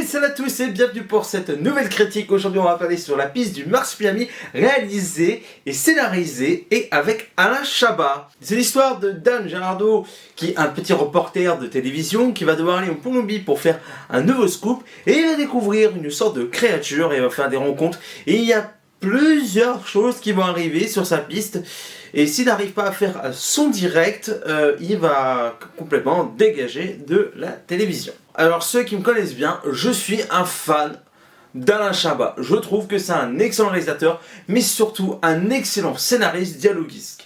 Salut à tous et bienvenue pour cette nouvelle critique. Aujourd'hui on va parler sur la piste du Marsupilami réalisé et scénarisé et avec Alain Chabat. C'est l'histoire de Dan Gerardo qui est un petit reporter de télévision qui va devoir aller en Colombie pour faire un nouveau scoop et il va découvrir une sorte de créature et il va faire des rencontres et il y a plusieurs choses qui vont arriver sur sa piste et s'il n'arrive pas à faire son direct, il va complètement dégager de la télévision. Alors ceux qui me connaissent bien, je suis un fan d'Alain Chabat. Je trouve que c'est un excellent réalisateur, mais surtout un excellent scénariste dialoguiste.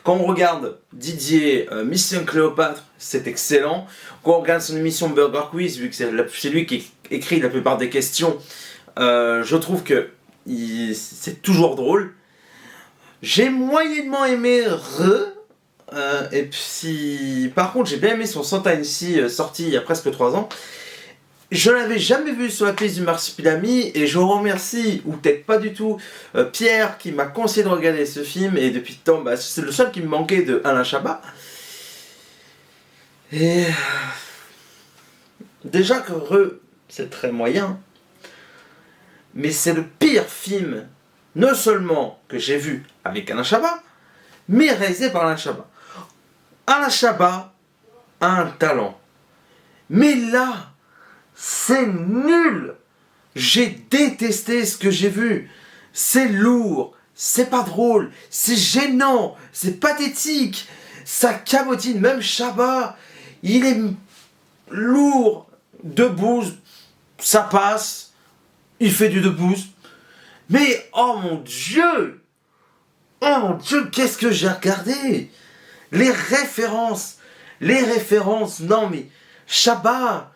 Quand on regarde Didier, Mission Cléopâtre, c'est excellent. Quand on regarde son émission Burger Quiz, vu que c'est lui qui écrit la plupart des questions, je trouve que c'est toujours drôle. J'ai moyennement aimé et puis par contre j'ai bien aimé son Santa NC sorti il y a presque 3 ans. Je l'avais jamais vu sur la piste du Marsupilami et je remercie, ou peut-être pas du tout, Pierre qui m'a conseillé de regarder ce film et depuis le temps, c'est le seul qui me manquait de Alain Chabat. Et déjà que c'est très moyen, mais c'est le pire film non seulement que j'ai vu avec Alain Chabat, mais réalisé par Alain Chabat. Alain Chabat a un talent. Mais là, c'est nul. J'ai détesté ce que j'ai vu. C'est lourd, c'est pas drôle, c'est gênant, c'est pathétique. Ça cabotine, même Chabat, il est lourd. Debouze, ça passe. Il fait du debouze. Mais oh mon Dieu! Oh mon Dieu, qu'est-ce que j'ai regardé! Les références, non mais Chabat,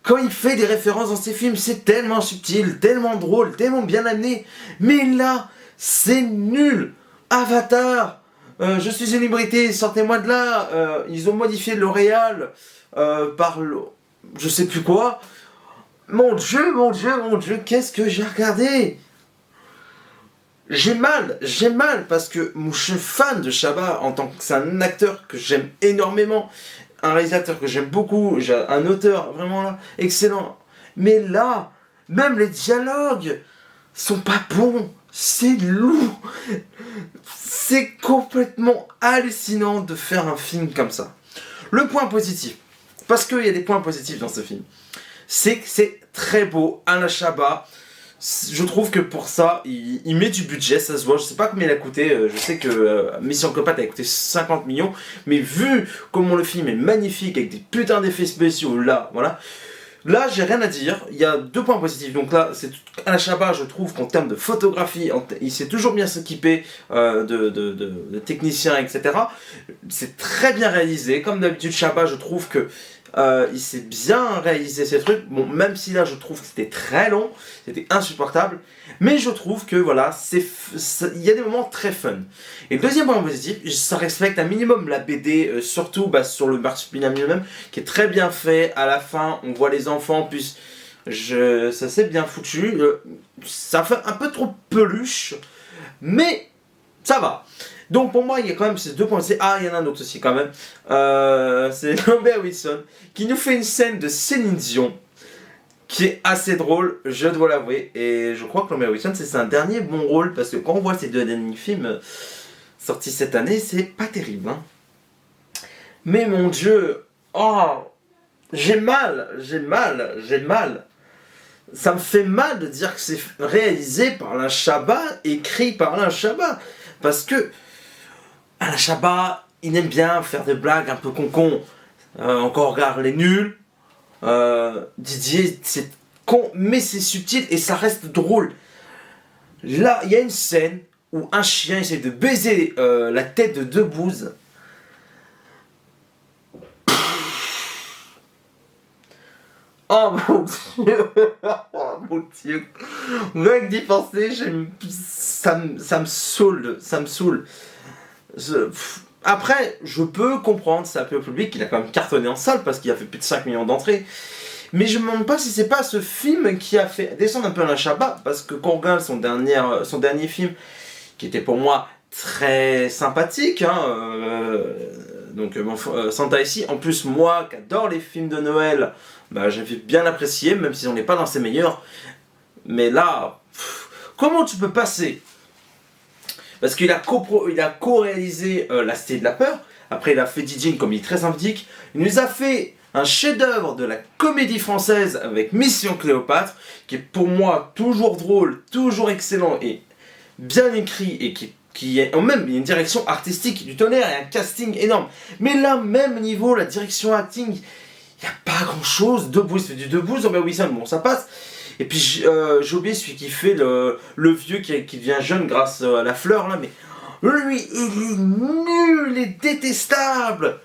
quand il fait des références dans ses films, c'est tellement subtil, tellement drôle, tellement bien amené. Mais là, c'est nul. Avatar, je suis une célébrité, sortez-moi de là. Ils ont modifié L'Oréal par je sais plus quoi. Mon Dieu, qu'est-ce que j'ai regardé! J'ai mal parce que je suis fan de Chabat en tant que c'est un acteur que j'aime énormément, un réalisateur que j'aime beaucoup, un auteur vraiment là, excellent. Mais là, même les dialogues sont pas bons, c'est lourd, c'est complètement hallucinant de faire un film comme ça. Le point positif, parce qu'il y a des points positifs dans ce film, c'est que c'est très beau, Alain Chabat. Je trouve que pour ça, il met du budget, ça se voit. Je sais pas combien il a coûté. Je sais que Mission Cléopâtre a coûté 50 millions. Mais vu comment le film est magnifique, avec des putains d'effets spéciaux, là, voilà. Là, j'ai rien à dire. Il y a 2 points positifs. Donc là, c'est Alain Chabat, je trouve qu'en termes de photographie, il sait toujours bien s'équiper de techniciens, etc. C'est très bien réalisé. Comme d'habitude, Chabat, je trouve que il s'est bien réalisé ces trucs. Bon, même si là je trouve que c'était très long, c'était insupportable, mais je trouve que voilà, il y a des moments très fun. Et le deuxième point positif, ça respecte un minimum la BD, surtout sur le Marsupilami lui-même, qui est très bien fait. À la fin, on voit les enfants, puis ça c'est bien foutu. Ça fait un peu trop peluche, mais ça va. Donc pour moi, il y a quand même ces 2 points. Il y en a un autre aussi quand même. C'est Lambert Wilson qui nous fait une scène de Céline Dion qui est assez drôle, je dois l'avouer. Et je crois que Lambert Wilson, c'est un dernier bon rôle parce que quand on voit ces 2 derniers films sortis cette année, c'est pas terrible. Hein. Mais mon Dieu, j'ai mal. Ça me fait mal de dire que c'est réalisé par Alain Chabat, écrit par Alain Chabat. Parce que Alain Chabat, il aime bien faire des blagues un peu con-con. Encore regarde les nuls. Didier, c'est con, mais c'est subtil et ça reste drôle. Là, il y a une scène où un chien essaie de baiser la tête de Debouze. Oh mon Dieu! Oh mon Dieu! Rien que d'y penser, ça me saoule. Après, je peux comprendre, c'est un peu public, il a quand même cartonné en salle parce qu'il a fait plus de 5 millions d'entrées. Mais je me demande pas si c'est pas ce film qui a fait descendre un peu Alain Chabat, parce que quand on regarde son dernier film, qui était pour moi très sympathique, Santa ici, en plus moi qui adore les films de Noël, bah, j'avais bien apprécié, même si on n'est pas dans ses meilleurs. Mais là, comment tu peux passer? Parce qu'il a co-réalisé La Cité de la Peur. Après, il a fait DJ, comme il est très sympathique. Il nous a fait un chef-d'œuvre de la comédie française avec Mission Cléopâtre, qui est pour moi toujours drôle, toujours excellent et bien écrit, et qui est même il y a une direction artistique du tonnerre et un casting énorme. Mais là, même niveau, la direction acting, il n'y a pas grand-chose. Debouze, fait du Debouze, Robert Wilson, bon, ça passe. Et puis j'ai oublié celui qui fait le vieux qui devient jeune grâce à la fleur là, mais lui il est nul, il est détestable.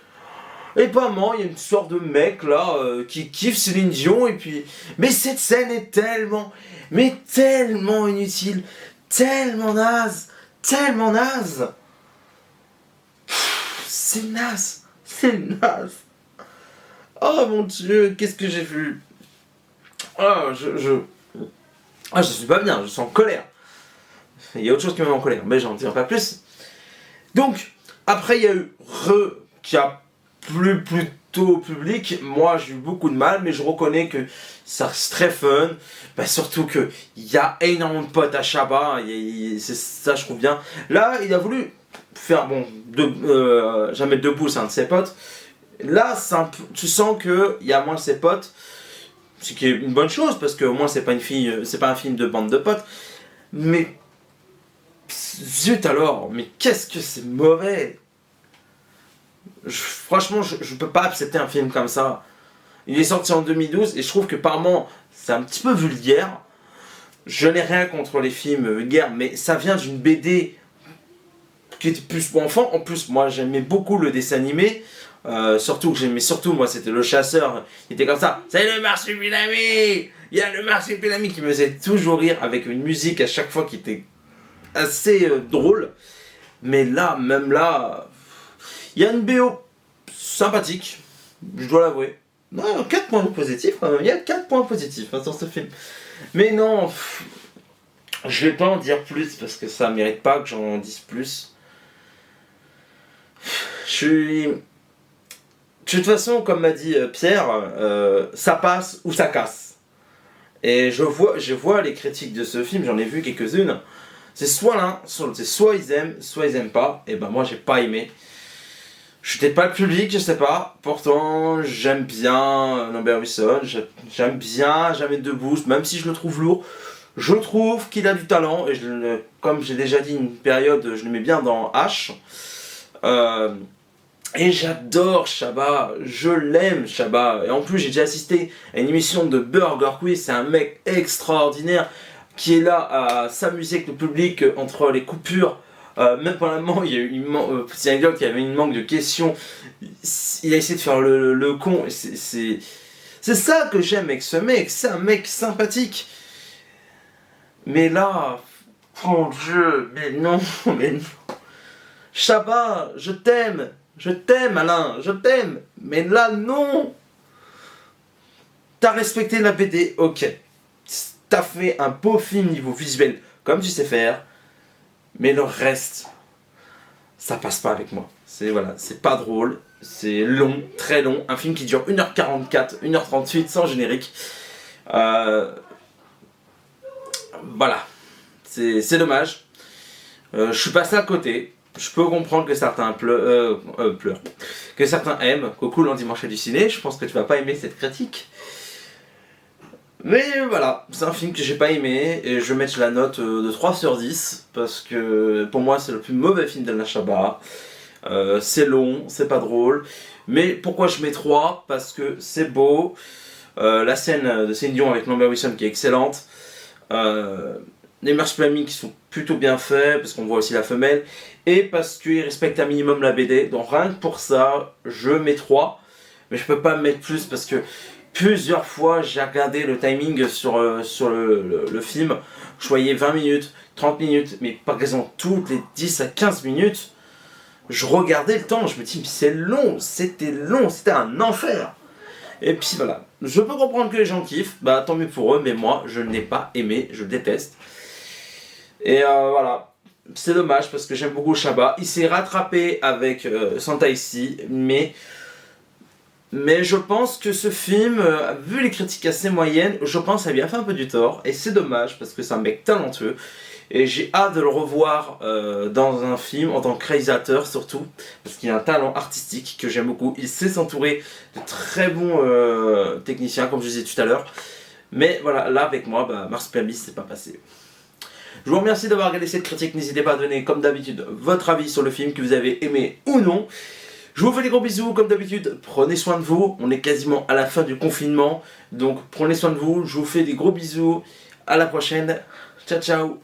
Et pas moi, il y a une sorte de mec là qui kiffe Céline Dion et puis. Mais cette scène est tellement inutile, tellement naze, tellement naze. C'est naze, c'est naze. Oh mon dieu, qu'est-ce que j'ai vu? Ah, je suis pas bien, je suis en colère. Il y a autre chose qui me met en colère, mais j'en dirai pas plus. Donc, après, il y a eu qui a plu plutôt au public. Moi, j'ai eu beaucoup de mal, mais je reconnais que ça reste très fun. Bah, surtout qu'il y a énormément de potes à Chabat, c'est ça, je trouve bien. Là, il a voulu faire, bon, Jamais Debout, c'est un de ses potes. Là, tu sens qu'il y a moins de ses potes. Ce qui est une bonne chose, parce qu'au moins c'est pas un film de bande de potes. Mais zut alors, mais qu'est-ce que c'est mauvais. Franchement, je peux pas accepter un film comme ça. Il est sorti en 2012 et je trouve que par moments c'est un petit peu vulgaire. Je n'ai rien contre les films vulgaires, mais ça vient d'une BD qui était plus pour enfants. En plus, moi j'aimais beaucoup le dessin animé. Surtout que j'aimais moi c'était le chasseur, il était comme ça, c'est le marsupilami, il y a le marsupilami qui me faisait toujours rire avec une musique à chaque fois qui était assez drôle. Mais là, même là, il y a une BO sympathique, je dois l'avouer. Non, 4 points positifs quand même, il y a 4 points positifs dans ce film. Mais non, je vais pas en dire plus parce que ça mérite pas que j'en dise plus. De toute façon, comme m'a dit Pierre, ça passe ou ça casse. Et je vois les critiques de ce film, j'en ai vu quelques-unes. C'est soit l'un, c'est soit ils aiment pas. Et ben moi j'ai pas aimé. Je n'étais pas le public, je sais pas. Pourtant j'aime bien Lambert Wilson, j'aime bien Jamais Debout, même si je le trouve lourd. Je trouve qu'il a du talent et comme j'ai déjà dit une période, je le mets bien dans H. Et j'adore Chabat, je l'aime Chabat. Et en plus j'ai déjà assisté à une émission de Burger Quiz, c'est un mec extraordinaire qui est là à s'amuser avec le public entre les coupures. Même pendant un moment, il y a eu c'est un gars qui avait une manque de questions. Il a essayé de faire le con. C'est ça que j'aime avec ce mec, c'est un mec sympathique. Mais là, oh Dieu, mais non. Chabat, je t'aime Alain, je t'aime, mais là non. T'as respecté la BD, ok. T'as fait un beau film niveau visuel, comme tu sais faire, mais le reste, ça passe pas avec moi. C'est pas drôle, c'est long, très long, un film qui dure 1h44, 1h38 sans générique. Voilà, c'est dommage. Je suis passé à côté. Je peux comprendre que certains pleurent, que certains aiment. Coucou lundi dimanche du ciné, je pense que tu vas pas aimer cette critique. Mais voilà, c'est un film que j'ai pas aimé et je vais mettre la note de 3 sur 10 parce que pour moi c'est le plus mauvais film d'Alain Chabat. C'est long, c'est pas drôle. Mais pourquoi je mets 3? Parce que c'est beau. La scène de Céline Dion avec Lambert Wilson qui est excellente. Les marsupilami qui sont plutôt bien faits parce qu'on voit aussi la femelle et parce qu'ils respectent un minimum la BD. Donc rien que pour ça, je mets 3. Mais je peux pas mettre plus parce que plusieurs fois j'ai regardé le timing sur le film. Je voyais 20 minutes, 30 minutes, mais par exemple toutes les 10 à 15 minutes, je regardais le temps. Je me dis mais c'est long, c'était un enfer. Et puis voilà, je peux comprendre que les gens kiffent, bah tant mieux pour eux, mais moi je n'ai pas aimé, je déteste. Et voilà, c'est dommage parce que j'aime beaucoup Chabat. Il s'est rattrapé avec Santa ici, mais Mais je pense que ce film, vu les critiques assez moyennes, je pense que ça lui a fait un peu du tort. Et c'est dommage parce que c'est un mec talentueux. Et j'ai hâte de le revoir dans un film en tant que réalisateur surtout. Parce qu'il a un talent artistique que j'aime beaucoup. Il sait s'entourer de très bons techniciens comme je disais tout à l'heure. Mais voilà, là avec moi, Marsupilami c'est pas passé. Je vous remercie d'avoir regardé cette critique. N'hésitez pas à donner comme d'habitude votre avis sur le film que vous avez aimé ou non. Je vous fais des gros bisous, comme d'habitude, prenez soin de vous, on est quasiment à la fin du confinement, donc prenez soin de vous, je vous fais des gros bisous, à la prochaine, ciao ciao.